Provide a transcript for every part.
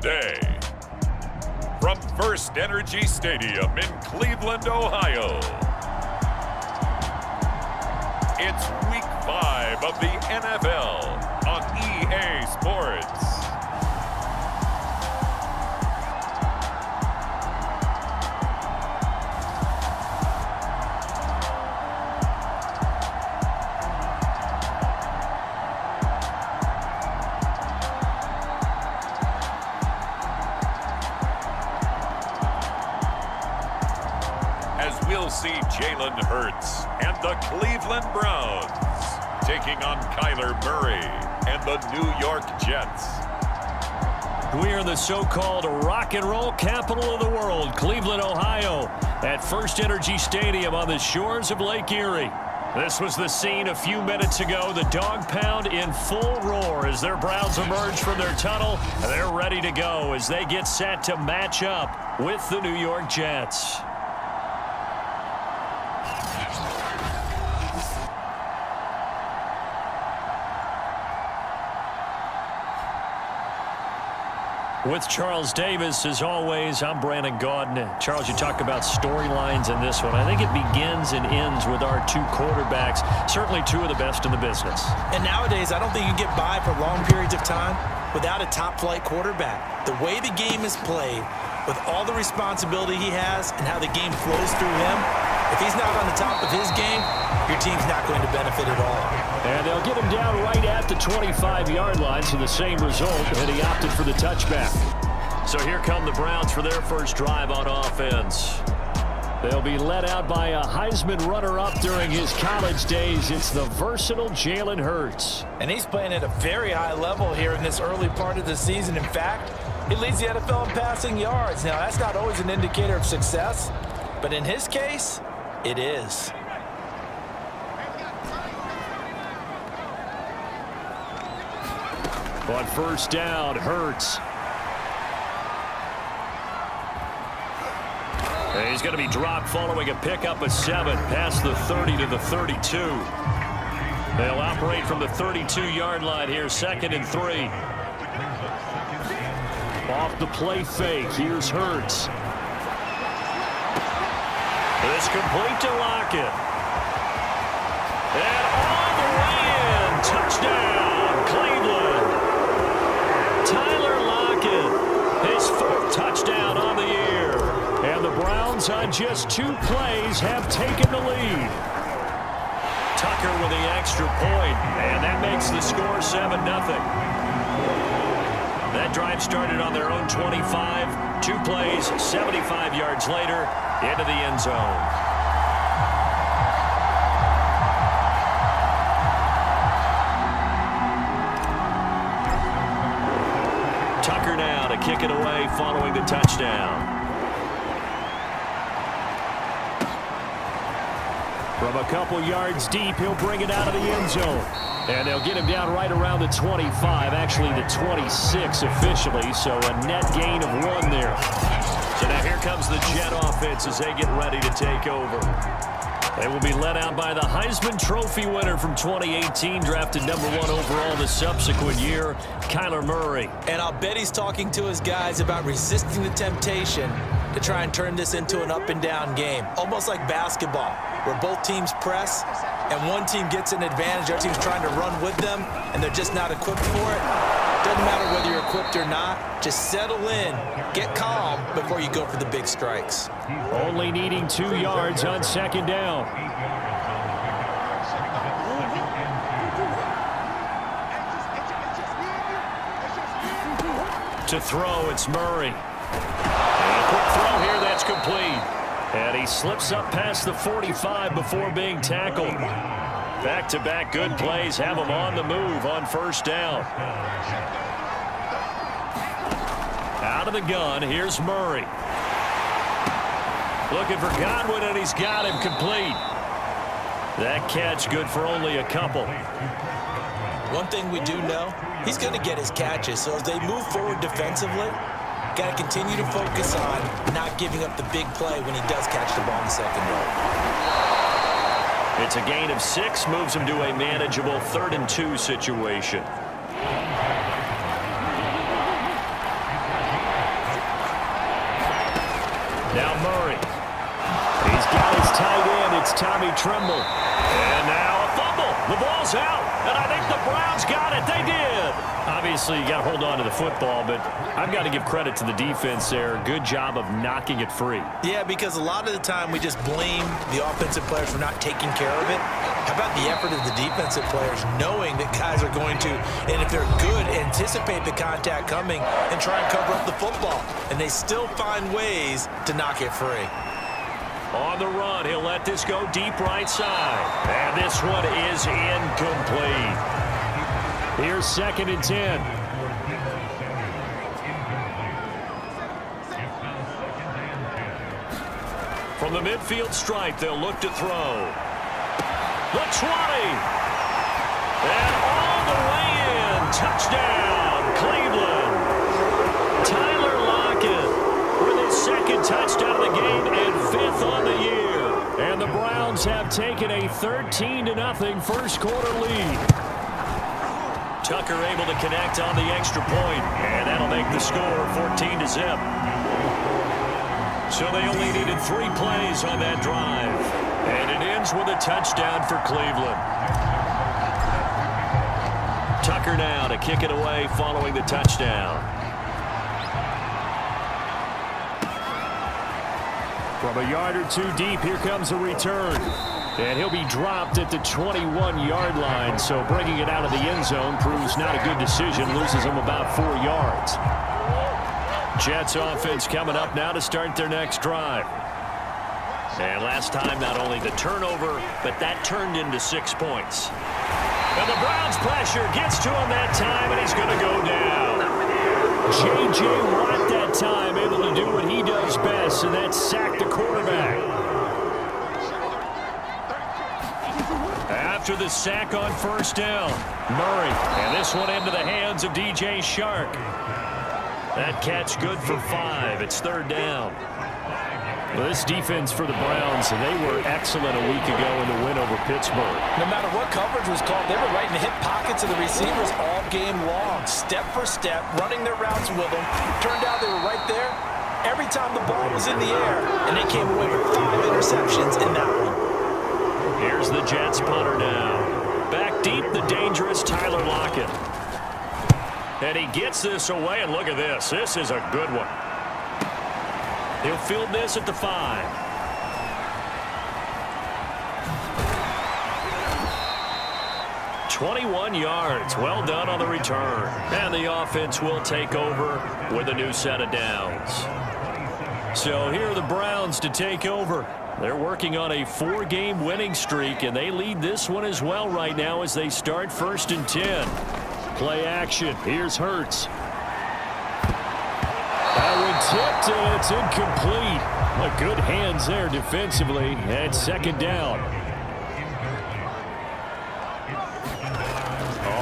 today. From First Energy Stadium in Cleveland, Ohio, it's Week 5 of the NFL on EA Sports. We'll see Jalen Hurts and the Cleveland Browns taking on Kyler Murray and the New York Jets. We are in the so-called rock and roll capital of the world, Cleveland, Ohio, at First Energy Stadium on the shores of Lake Erie. This was the scene a few minutes ago. The dog pound in full roar as their Browns emerge from their tunnel. They're ready to go as they get set to match up with the New York Jets. With Charles Davis, as always, I'm Brandon Gaudin. Charles, you talk about storylines in this one. I think it begins and ends with our two quarterbacks, certainly two of the best in the business. And nowadays, I don't think you get by for long periods of time without a top-flight quarterback. The way the game is played, with all the responsibility he has and how the game flows through him, if he's not on the top of his game, your team's not going to benefit at all. And they'll get him down right at the 25-yard line, so the same result, and he opted for the touchback. So here come the Browns for their first drive on offense. They'll be led out by a Heisman runner-up during his college days. It's the versatile Jalen Hurts. And he's playing at a very high level here in this early part of the season. In fact, he leads the NFL in passing yards. Now, that's not always an indicator of success, but in his case, it is. On first down, Hurts. And he's going to be dropped following a pickup of 7 past the 30 to the 32. They'll operate from the 32-yard line here, 2nd and 3. Off the play fake, here's Hurts. It's complete to Lockett. And all the way in, touchdown, Cleveland. Tyler Lockett, his 4th touchdown on the year. And the Browns on just 2 plays have taken the lead. Tucker with the extra point, and that makes the score 7-0. That drive started on their own 25. 2 plays, 75 yards later, into the end zone. Tucker now to kick it away following the touchdown. From a couple yards deep, he'll bring it out of the end zone. And they'll get him down right around the 25, actually the 26 officially, so a net gain of 1 there. So now here comes the Jet offense as they get ready to take over. They will be led out by the Heisman Trophy winner from 2018, drafted #1 overall the subsequent year, Kyler Murray. And I'll bet he's talking to his guys about resisting the temptation to try and turn this into an up-and-down game, almost like basketball, where both teams press and one team gets an advantage, the other team's trying to run with them, and they're just not equipped for it. Doesn't matter whether you're equipped or not. Just settle in, get calm before you go for the big strikes. Only needing 2 yards on 2nd down. To throw, it's Murray. And a quick throw here, that's complete. And he slips up past the 45 before being tackled. Back-to-back good plays have him on the move on first down. Out of the gun, here's Murray. Looking for Godwin, and he's got him complete. That catch good for only a couple. One thing we do know, he's going to get his catches. So as they move forward defensively, got to continue to focus on not giving up the big play when he does catch the ball in the secondary. It's a gain of 6, moves him to a manageable 3rd and 2 situation. Now Murray. He's got his tight end. It's Tommy Tremble. And now a fumble. The ball's out. And I think the Browns got it. They did. Obviously, you got to hold on to the football, but I've got to give credit to the defense there. Good job of knocking it free. Yeah, because a lot of the time we just blame the offensive players for not taking care of it. How about the effort of the defensive players knowing that guys are going to, and if they're good, anticipate the contact coming and try and cover up the football. And they still find ways to knock it free. On the run, he'll let this go deep right side. And this one is incomplete. Here's 2nd and 10. From the midfield stripe, they'll look to throw. The 20. And all the way in. Touchdown, Cleveland. Tyler Lockett with his 2nd touchdown of the game and 5th on the year. And the Browns have taken a 13-0 first quarter lead. Tucker able to connect on the extra point, and that'll make the score 14-0. So they only needed 3 plays on that drive. And it ends with a touchdown for Cleveland. Tucker now to kick it away following the touchdown. From a yard or 2 deep, here comes a return. And he'll be dropped at the 21-yard line, so bringing it out of the end zone proves not a good decision, loses him about 4 yards. Jets offense coming up now to start their next drive. And last time, not only the turnover, but that turned into 6 points. And the Browns pressure gets to him that time, and he's going to go down. J.J. Watt that time able to do what he does best, and that's sack the quarterback. After the sack on 1st down, Murray, and this one into the hands of D.J. Shark. That catch good for 5. It's 3rd down. Well, this defense for the Browns, they were excellent a week ago in the win over Pittsburgh. No matter what coverage was called, they were right in the hip pockets of the receivers all game long, step for step, running their routes with them. Turned out they were right there every time the ball was in the air, and they came away with 5 interceptions in that one. Here's the Jets punter now. Back deep, the dangerous Tyler Lockett. And he gets this away, and look at this. This is a good one. He'll field this at the 5. "21 yards. Well done on the return. And the offense will take over with a new set of downs. So here are the Browns to take over. They're working on a 4-game winning streak, and they lead this one as well right now as they start 1st and 10. Play action. Here's Hurts. That one tipped, and it's incomplete. Good hands there defensively, and 2nd down.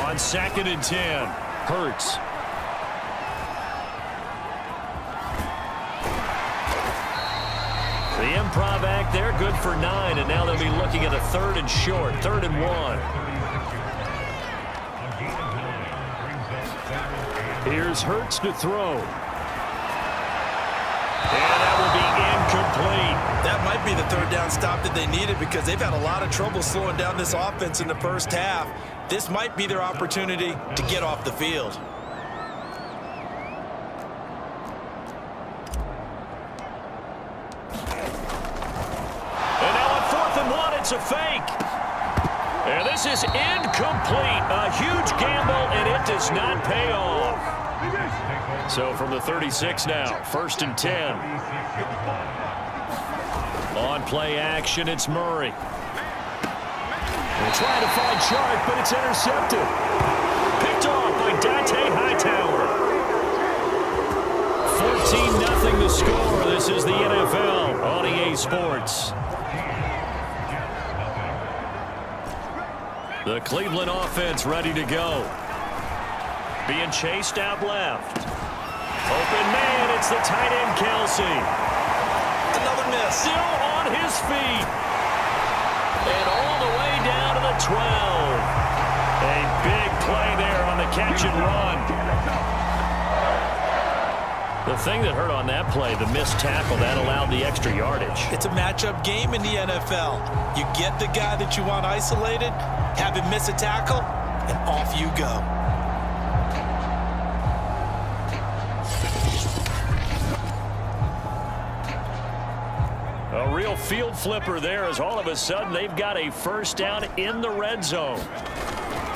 On 2nd and 10, Hurts. The improv act there, good for 9, and now they'll be looking at a 3rd and short, 3rd and 1. Here's Hurts to throw. And that will be incomplete. That might be the 3rd down stop that they needed because they've had a lot of trouble slowing down this offense in the first half. This might be their opportunity to get off the field. And now on 4th and 1, it's a fake. And this is incomplete. A huge gamble, and it does not pay off. So from the 36 now, 1st and 10. On play action, it's Murray. They're trying to find Shark, but it's intercepted. Picked off by Dante Hightower. 14-0 the score. This is the NFL on EA Sports. The Cleveland offense ready to go. Being chased out left. Open man, it's the tight end Kelsey. Another miss. Still on his feet. And all the way down to the 12. A big play there on the catch and run. The thing that hurt on that play, the missed tackle, that allowed the extra yardage. It's a matchup game in the NFL. You get the guy that you want isolated, have him miss a tackle, and off you go. A real field flipper there as all of a sudden they've got a first down in the red zone.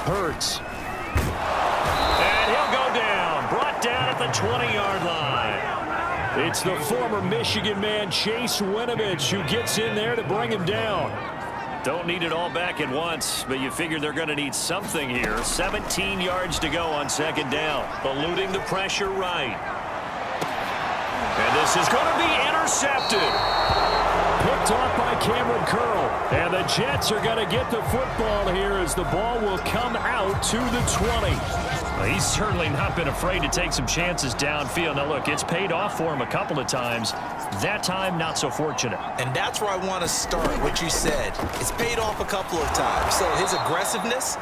Hurts. And he'll go down. Brought down at the 20-yard line. It's the former Michigan man, Chase Winovich, who gets in there to bring him down. Don't need it all back at once, but you figure they're going to need something here. 17 yards to go on second down. Eluding the pressure right. And this is going to be intercepted. Picked off by Cameron Curl. And the Jets are going to get the football here as the ball will come out to the 20. Well, he's certainly not been afraid to take some chances downfield. Now, look, it's paid off for him a couple of times. That time, not so fortunate. And that's where I want to start, what you said. It's paid off a couple of times. So his aggressiveness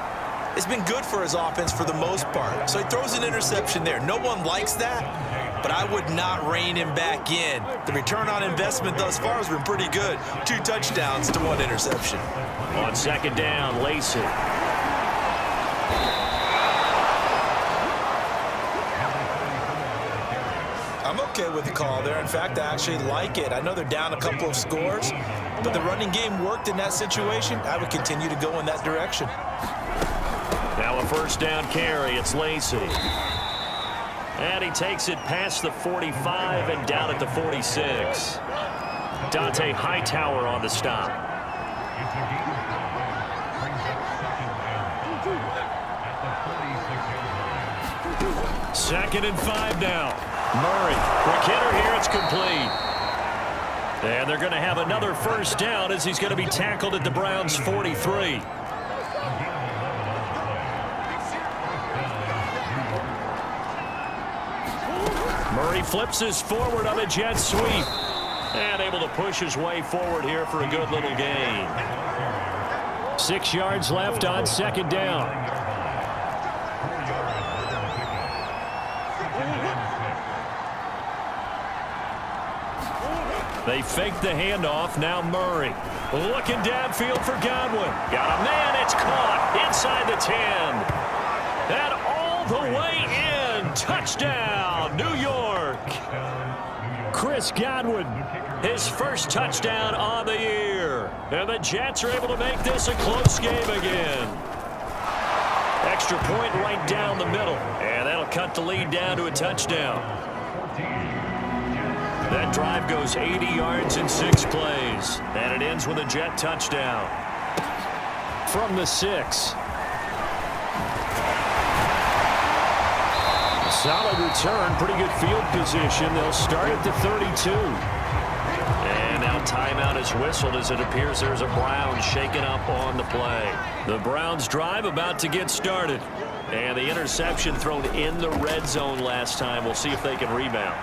has been good for his offense for the most part. So he throws an interception there. No one likes that, but I would not rein him back in. The return on investment thus far has been pretty good. 2 touchdowns to 1 interception. On second down, Lacey. I'm okay with the call there. In fact, I actually like it. I know they're down a couple of scores, but the running game worked in that situation. I would continue to go in that direction. Now a first down carry. It's Lacey. And he takes it past the 45 and down at the 46. Dante Hightower on the stop. Second and 5 now. Murray. Quick hitter here. It's complete. And they're going to have another first down as he's going to be tackled at the Browns' 43. Murray flips his forward on a jet sweep. And able to push his way forward here for a good little gain. 6 yards left on second down. They fake the handoff. Now Murray. Looking downfield for Godwin. Got a man. It's caught inside the 10. And all the way in. Touchdown, New York. Chris Godwin, his first touchdown on the year. And the Jets are able to make this a close game again. Extra point right down the middle. And that'll cut the lead down to a touchdown. That drive goes 80 yards in 6 plays. And it ends with a Jet touchdown. From the 6. Solid return, pretty good field position. They'll start at the 32. And now timeout is whistled as it appears there's a Browns shaken up on the play. The Browns drive about to get started. And the interception thrown in the red zone last time. We'll see if they can rebound.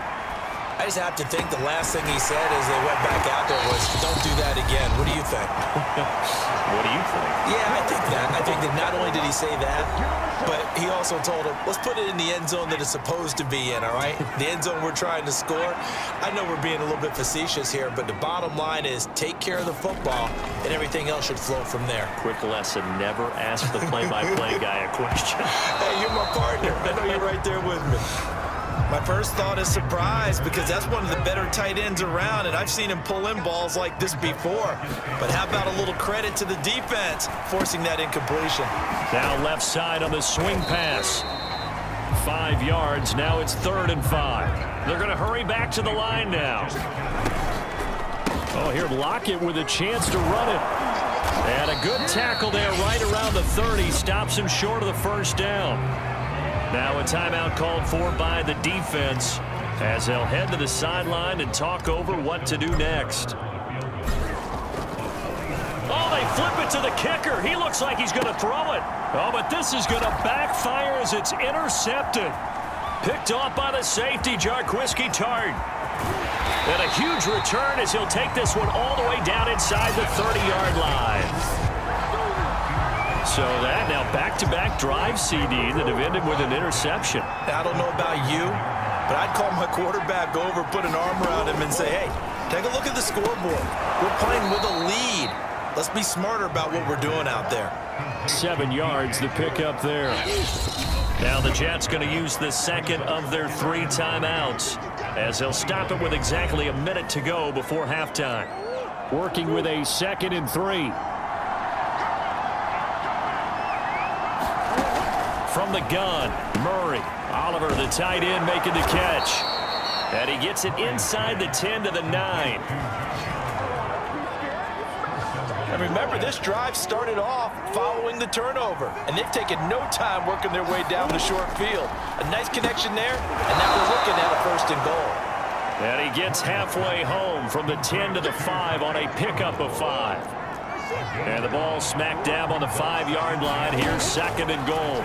I just have to think the last thing he said as they went back out there was, don't do that again. What do you think? What do you think? Yeah, I think that. I think that not only did he say that, but he also told him, let's put it in the end zone that it's supposed to be in, all right? The end zone we're trying to score. I know we're being a little bit facetious here, but the bottom line is take care of the football, and everything else should flow from there. Quick lesson, never ask the play-by-play guy a question. Hey, you're my partner. I know you're right there with me. My first thought is surprise because that's one of the better tight ends around, and I've seen him pull in balls like this before. But how about a little credit to the defense forcing that incompletion? Now left side on the swing pass. 5 yards. Now it's 3rd and 5. They're going to hurry back to the line now. Oh, here Lockett with a chance to run it. And a good tackle there right around the 30. Stops him short of the first down. Now a timeout called for by the defense as they'll head to the sideline and talk over what to do next. Oh, they flip it to the kicker. He looks like he's going to throw it. Oh, but this is going to backfire as it's intercepted. Picked off by the safety, Jarquiski Tart. And a huge return as he'll take this one all the way down inside the 30-yard line. So that now back-to-back drive CD that have ended with an interception. I don't know about you, but I'd call my quarterback over, put an arm around him, and say, hey, take a look at the scoreboard. We're playing with a lead. Let's be smarter about what we're doing out there. 7 yards, the pickup there. Now the Jets going to use the second of their 3 timeouts as they'll stop it with exactly a minute to go before halftime. Working with a 2nd and 3. From the gun, Murray. Oliver, the tight end, making the catch. And he gets it inside the 10 to the 9. And remember, this drive started off following the turnover, and they've taken no time working their way down the short field. A nice connection there, and now we're looking at a 1st and goal. And he gets halfway home from the 10 to the 5 on a pickup of 5. And the ball smack dab on the 5-yard line. Here's 2nd and goal.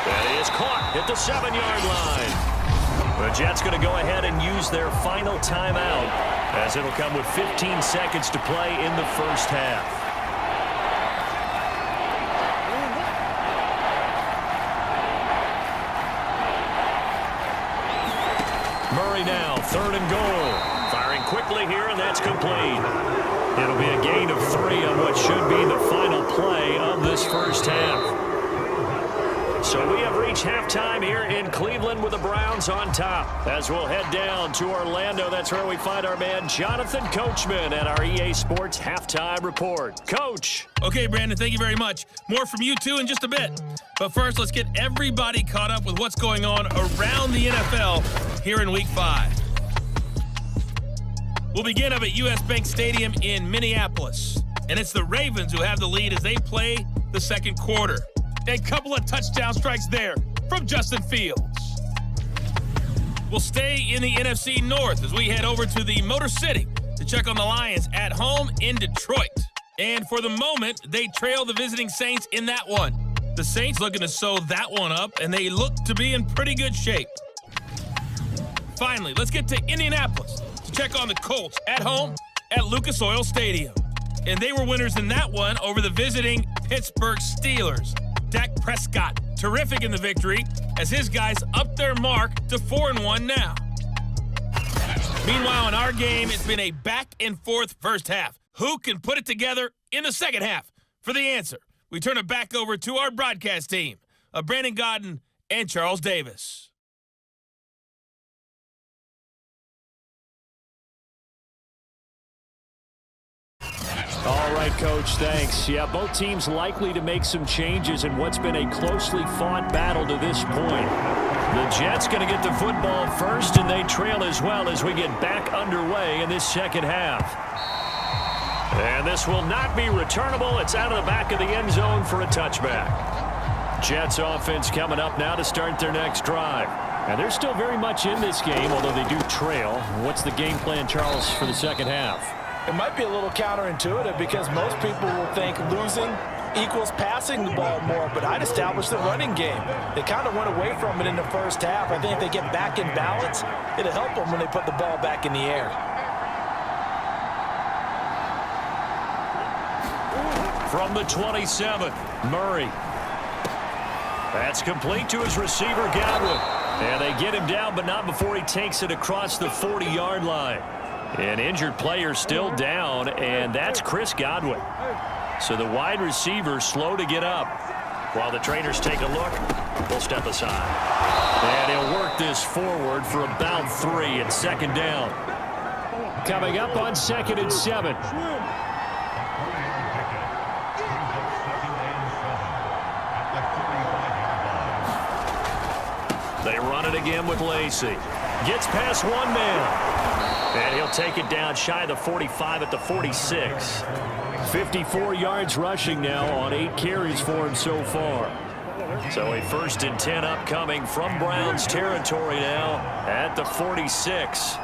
And he is caught at the 7-yard line. The Jets going to go ahead and use their final timeout, as it'll come with 15 seconds to play in the first half. Murray now, 3rd and goal. Firing quickly here, and that's complete. It'll be a gain of 3 on what should be the final play of this first half. So we have reached halftime here in Cleveland with the Browns on top. As we'll head down to Orlando, that's where we find our man Jonathan Coachman at our EA Sports Halftime Report. Coach. Okay, Brandon, thank you very much. More from you two in just a bit. But first, let's get everybody caught up with what's going on around the NFL here in Week 5. We'll begin up at US Bank Stadium in Minneapolis. And it's the Ravens who have the lead as they play the second quarter. A couple of touchdown strikes there from Justin Fields. We'll stay in the NFC North as we head over to the Motor City to check on the Lions at home in Detroit. And for the moment, they trail the visiting Saints in that one. The Saints looking to sew that one up, and they look to be in pretty good shape. Finally, let's get to Indianapolis to check on the Colts at home at Lucas Oil Stadium. And they were winners in that one over the visiting Pittsburgh Steelers. Dak Prescott, terrific in the victory, as his guys up their mark to 4-1 now. Meanwhile, in our game, it's been a back-and-forth first half. Who can put it together in the second half? For the answer, we turn it back over to our broadcast team of Brandon Godden and Charles Davis. All right, Coach, thanks. Yeah, both teams likely to make some changes in what's been a closely fought battle to this point. The Jets going to get the football first, and they trail as well as we get back underway in this second half. And this will not be returnable. It's out of the back of the end zone for a touchback. Jets offense coming up now to start their next drive. And they're still very much in this game, although they do trail. What's the game plan, Charles, for the second half? It might be a little counterintuitive because most people will think losing equals passing the ball more, but I'd establish the running game. They kind of went away from it in the first half. I think if they get back in balance, it'll help them when they put the ball back in the air. From the 27, Murray. That's complete to his receiver, Godwin. And they get him down, but not before he takes it across the 40-yard line. An injured player still down, and that's Chris Godwin. So the wide receiver slow to get up. While the trainers take a look, we'll step aside. And he'll work this forward for about 3 and second down. Coming up on 2nd and 7. They run it again with Lacey. Gets past one man. And he'll take it down shy of the 45 at the 46. 54 yards rushing now on 8 carries for him so far. So a 1st and 10 upcoming from Browns territory now at the 46.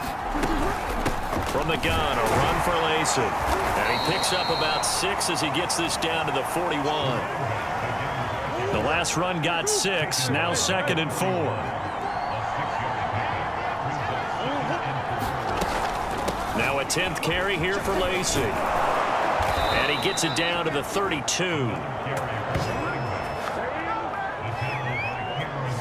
From the gun, a run for Lacey. And he picks up about 6 as he gets this down to the 41. The last run got 6, now 2nd and 4. Now a 10th carry here for Lacey. And he gets it down to the 32.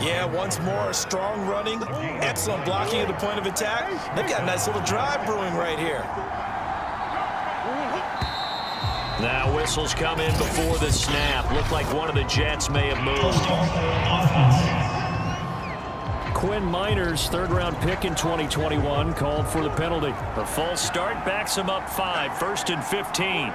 Yeah, once more, strong running, excellent blocking at the point of attack. They've got a nice little drive brewing right here. Now whistles come in before the snap. Looked like one of the Jets may have moved. Quinn Miners, third-round pick in 2021, called for the penalty. A false start backs him up 5, 1st and 15.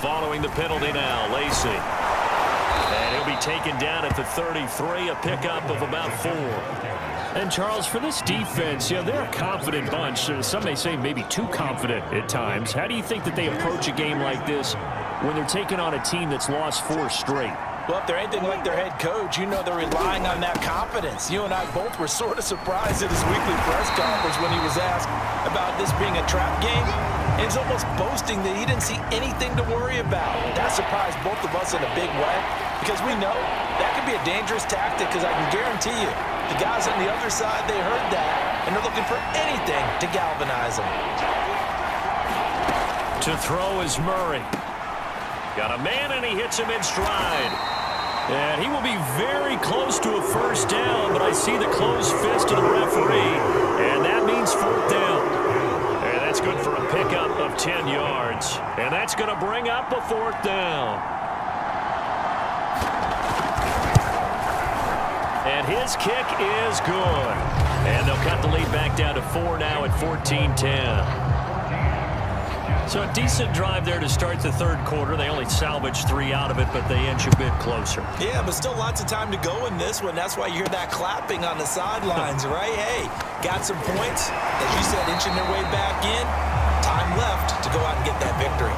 Following the penalty now, Lacey. And he'll be taken down at the 33, a pickup of about 4. And, Charles, for this defense, they're a confident bunch. Some may say maybe too confident at times. How do you think that they approach a game like this when they're taking on a team that's lost 4 straight? Well, if they're anything like their head coach, they're relying on that confidence. You and I both were sort of surprised at his weekly press conference when he was asked about this being a trap game. And he's almost boasting that he didn't see anything to worry about. That surprised both of us in a big way because we know that could be a dangerous tactic because I can guarantee you the guys on the other side, they heard that, and they're looking for anything to galvanize them. To throw is Murray. Got a man, and he hits him in stride. And he will be very close to a first down, but I see the closed fist of the referee, and that means 4th down. And that's good for a pickup of 10 yards. And that's going to bring up a 4th down. And his kick is good. And they'll cut the lead back down to 4 now at 14-10. So a decent drive there to start the third quarter. They only salvaged 3 out of it, but they inch a bit closer. Yeah, but still lots of time to go in this one. That's why you hear that clapping on the sidelines, right? Hey, got some points. As you said, inching their way back in. Time left to go out and get that victory.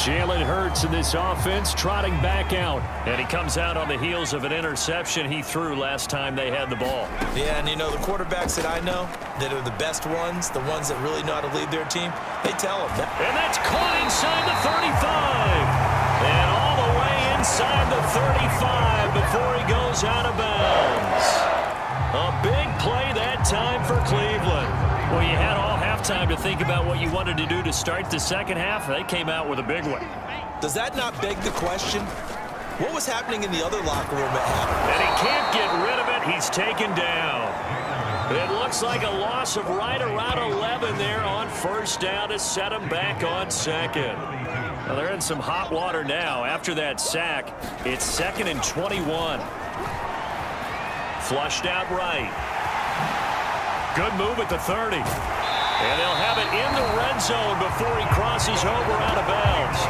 Jalen Hurts in this offense trotting back out. And he comes out on the heels of an interception he threw last time they had the ball. Yeah, and the quarterbacks that I know that are the best ones, the ones that really know how to lead their team, they tell them that. And that's caught inside the 35. And all the way inside the 35 before he goes out of bounds. A big play that time for Cleveland. Well, you had all halftime to think about what you wanted to do to start the second half. They came out with a big one. Does that not beg the question? What was happening in the other locker room at half? And he can't get rid of it. He's taken down. It looks like a loss of right around 11 there on first down to set him back on second. Well, they're in some hot water now. After that sack, it's 2nd and 21. Flushed out right. Good move at the 30. And they'll have it in the red zone before he crosses over out of bounds.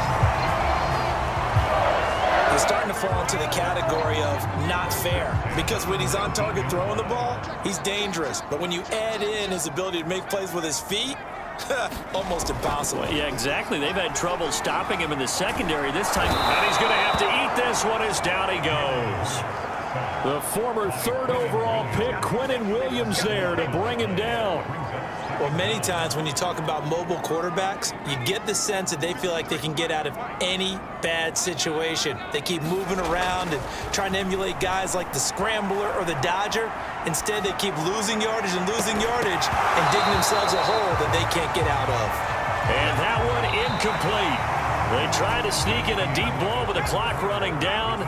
He's starting to fall into the category of not fair because when he's on target throwing the ball, he's dangerous. But when you add in his ability to make plays with his feet, almost impossible. Well, yeah, exactly. They've had trouble stopping him in the secondary this time. And he's going to have to eat this one as down he goes. The former 3rd overall pick, Quinnen Williams, there to bring him down. Well, many times when you talk about mobile quarterbacks, you get the sense that they feel like they can get out of any bad situation. They keep moving around and trying to emulate guys like the Scrambler or the Dodger. Instead, they keep losing yardage and digging themselves a hole that they can't get out of. And that one incomplete. They try to sneak in a deep blow with the clock running down,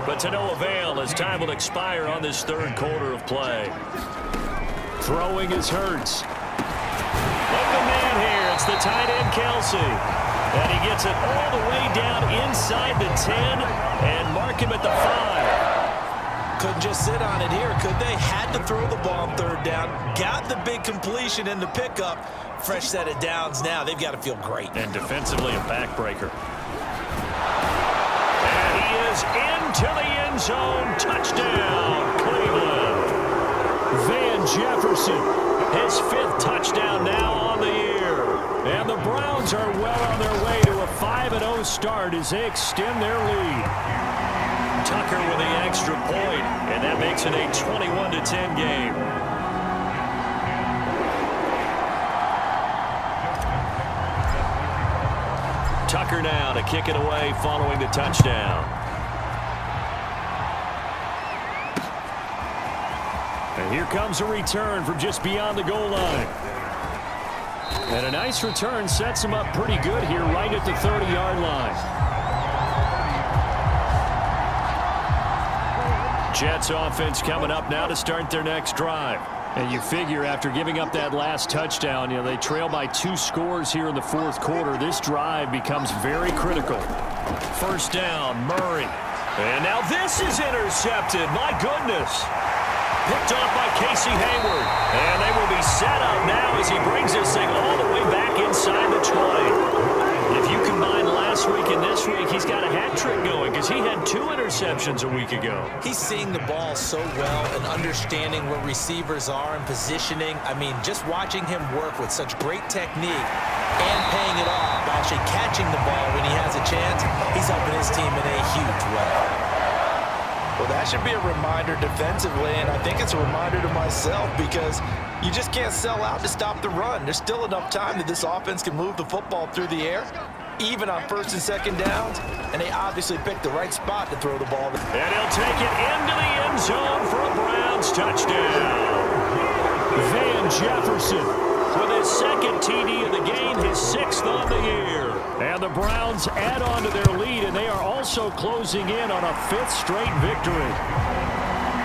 but to no avail as time will expire on this third quarter of play. Throwing is Hurts. Open man here. It's the tight end, Kelsey. And he gets it all the way down inside the 10 and mark him at the 5. Couldn't just sit on it here, could they? Had to throw the ball on 3rd down. Got the big completion in the pickup. Fresh set of downs now. They've got to feel great. And defensively a backbreaker. And he is into the end zone. Touchdown, Cleveland. Van Jefferson, his 5th touchdown now on the year. And the Browns are well on their way to a 5-0 start as they extend their lead. Tucker with the extra point, and that makes it a 21-10 game. Tucker now to kick it away following the touchdown. And here comes a return from just beyond the goal line. And a nice return sets them up pretty good here right at the 30-yard line. Jets offense coming up now to start their next drive. And you figure after giving up that last touchdown, they trail by 2 scores here in the fourth quarter. This drive becomes very critical. First down, Murray. And now this is intercepted. My goodness. Picked off by Casey Hayward. And they will be set up now as he brings this thing all the way back inside the 20. If you combine last week and this week, he's got a hat trick going because he had 2 interceptions a week ago. He's seeing the ball so well and understanding where receivers are and positioning. I mean, just watching him work with such great technique and paying it off by actually catching the ball when he has a chance, he's helping his team in a huge way. Well, that should be a reminder defensively, and I think it's a reminder to myself because you just can't sell out to stop the run. There's still enough time that this offense can move the football through the air, even on first and second downs, and they obviously picked the right spot to throw the ball. And he'll take it into the end zone for a Browns touchdown. Van Jefferson with his second TD of the game, his 6th on the year. And the Browns add on to their lead, and they are also closing in on a 5th straight victory.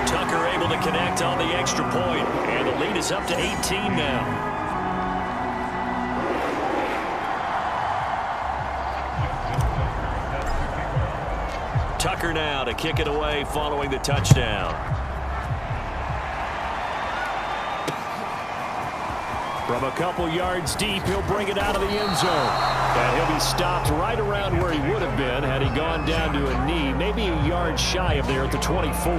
Tucker able to connect on the extra point, and the lead is up to 18 now. Tucker now to kick it away following the touchdown. From a couple yards deep, he'll bring it out of the end zone. And he'll be stopped right around where he would have been had he gone down to a knee, maybe a yard shy of there at the 24.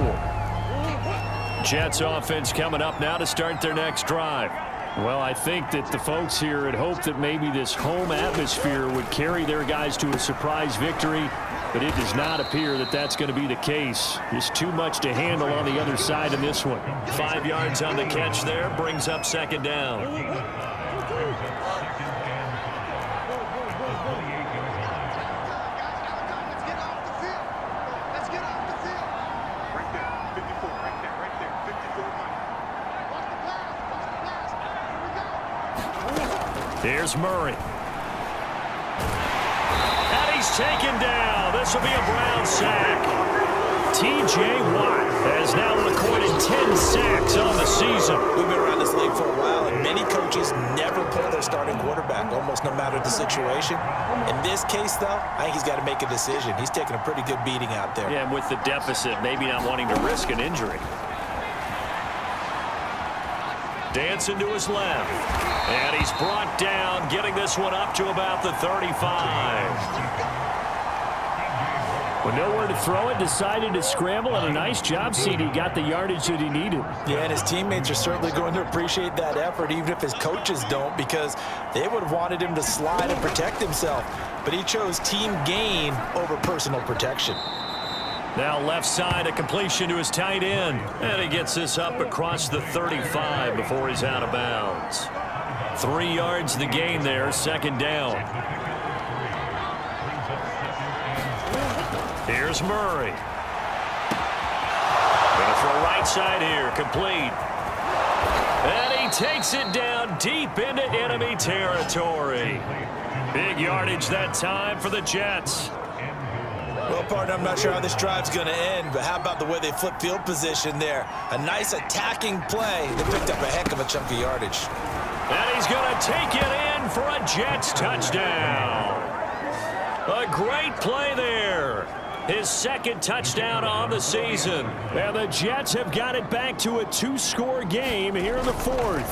Jets offense coming up now to start their next drive. Well, I think that the folks here had hoped that maybe this home atmosphere would carry their guys to a surprise victory, but it does not appear that that's going to be the case. There's too much to handle on the other side in this one. 5 yards on the catch there, brings up second down. Here's Murray. And he's taken down. This will be a Brown sack. T.J. Watt has now recorded 10 sacks on the season. We've been around this league for a while, and many coaches never pull their starting quarterback, almost no matter the situation. In this case, though, I think he's got to make a decision. He's taking a pretty good beating out there. Yeah, and with the deficit, maybe not wanting to risk an injury. Dancing to his left. And he's brought down, getting this one up to about the 35. With nowhere to throw it, decided to scramble, and a nice job, CD. Got the yardage that he needed. Yeah, and his teammates are certainly going to appreciate that effort, even if his coaches don't, because they would have wanted him to slide and protect himself. But he chose team gain over personal protection. Now left side, a completion to his tight end. And he gets this up across the 35 before he's out of bounds. 3 yards the gain there, second down. Here's Murray. Gonna throw right side here, complete. And he takes it down deep into enemy territory. Big yardage that time for the Jets. Well, partner, I'm not sure how this drive's going to end, but how about the way they flip field position there? A nice attacking play that picked up a heck of a chunk of yardage. And he's going to take it in for a Jets touchdown. A great play there. His 2nd touchdown on the season. And the Jets have got it back to a 2-score game here in the 4th.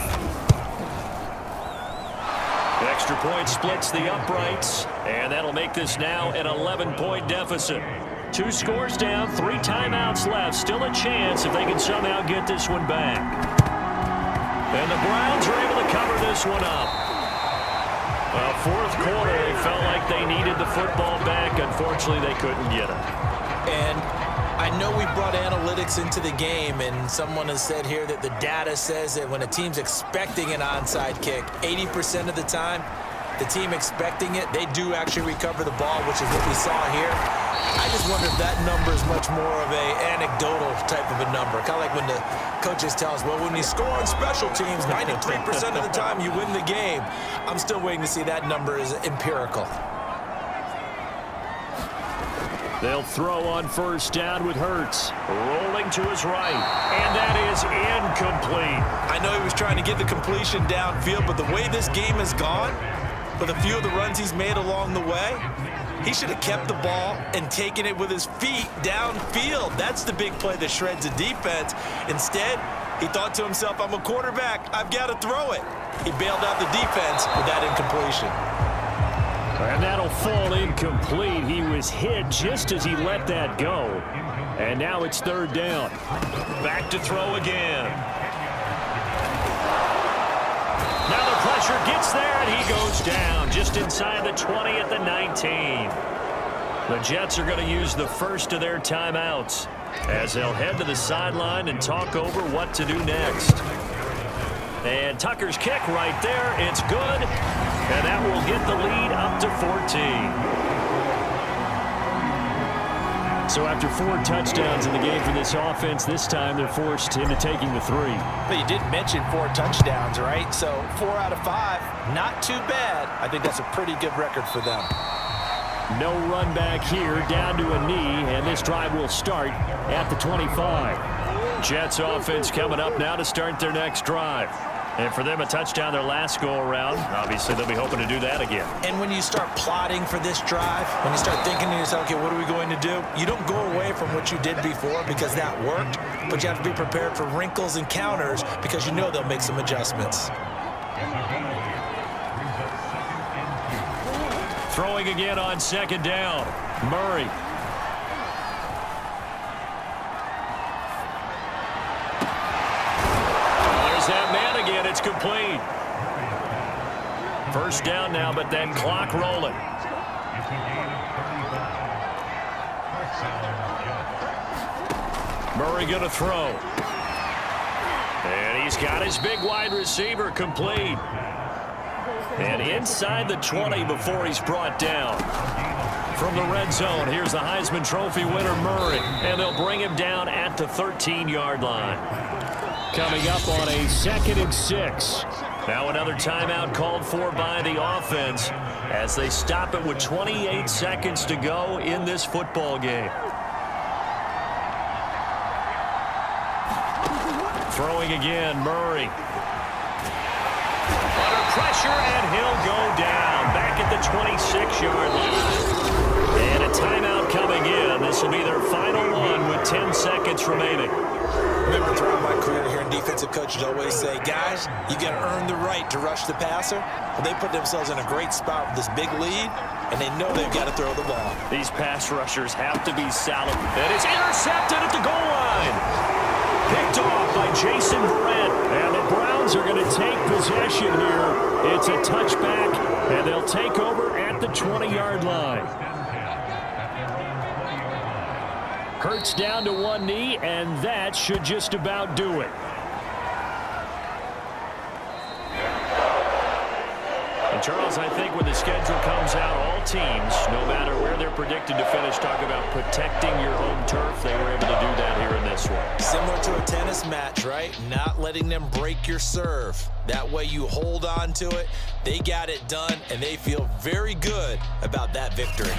Extra point splits the uprights, and that'll make this now an 11-point deficit. 2 scores down, 3 timeouts left. Still a chance if they can somehow get this one back. And the Browns are able to cover this one up. Well, 4th quarter, they felt like they needed the football back. Unfortunately, they couldn't get it. And I know we brought analytics into the game, and someone has said here that the data says that when a team's expecting an onside kick, 80% of the time, the team expecting it, they do actually recover the ball, which is what we saw here. I just wonder if that number is much more of a anecdotal type of a number. Kind of like when the coaches tell us, well, when you score on special teams, 93% of the time you win the game. I'm still waiting to see that number is empirical. They'll throw on first down with Hurts. Rolling to his right. And that is incomplete. I know he was trying to get the completion downfield, but the way this game has gone, with a few of the runs he's made along the way, he should have kept the ball and taken it with his feet downfield. That's the big play that shreds the defense. Instead, he thought to himself, I'm a quarterback. I've got to throw it. He bailed out the defense with that incompletion. And that'll fall incomplete. He was hit just as he let that go. And now it's third down. Back to throw again. Now the pressure gets there, and he goes down just inside the 20 at the 19. The Jets are going to use the first of their timeouts as they'll head to the sideline and talk over what to do next. And Tucker's kick right there. It's good. And that will get the lead up to 14. So after 4 touchdowns in the game for this offense, this time they're forced into taking the 3. But you did mention 4 touchdowns, right? So 4 out of 5, not too bad. I think that's a pretty good record for them. No run back here, down to a knee, and this drive will start at the 25. Jets offense coming up now to start their next drive. And for them, a touchdown their last go-around. Obviously, they'll be hoping to do that again. And when you start plotting for this drive, when you start thinking to yourself, okay, what are we going to do? You don't go away from what you did before because that worked, but you have to be prepared for wrinkles and counters because you know they'll make some adjustments. Throwing again on second down. Murray. That man again, it's complete. First down now, but then clock rolling. Murray gonna throw. And he's got his big wide receiver complete. And inside the 20 before he's brought down. From the red zone, here's the Heisman Trophy winner, Murray. And they'll bring him down at the 13-yard line. Coming up on a 2nd and 6. Now another timeout called for by the offense as they stop it with 28 seconds to go in this football game. Throwing again, Murray. Under pressure, and he'll go down. Back at the 26-yard line. And a timeout coming in. This will be their final one with 10 seconds remaining. Remember, throughout my career here, defensive coaches always say, guys, you got to earn the right to rush the passer. Well, they put themselves in a great spot with this big lead, and they know they've got to throw the ball. These pass rushers have to be solid. And it's intercepted at the goal line. Picked off by Jason Verrett. And the Browns are going to take possession here. It's a touchback, and they'll take over at the 20-yard line. Hurts down to one knee, and that should just about do it. And Charles, I think when the schedule comes out, all teams, no matter where they're predicted to finish, talk about protecting your home turf. They were able to do that here in this one. Similar to a tennis match, right? Not letting them break your serve. That way you hold on to it. They got it done, and they feel very good about that victory.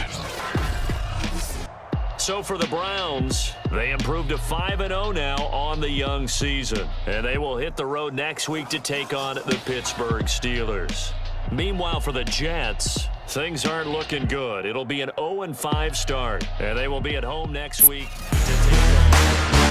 So for the Browns, they improved to 5-0 now on the young season. And they will hit the road next week to take on the Pittsburgh Steelers. Meanwhile, for the Jets, things aren't looking good. It'll be an 0-5 start. And they will be at home next week to take on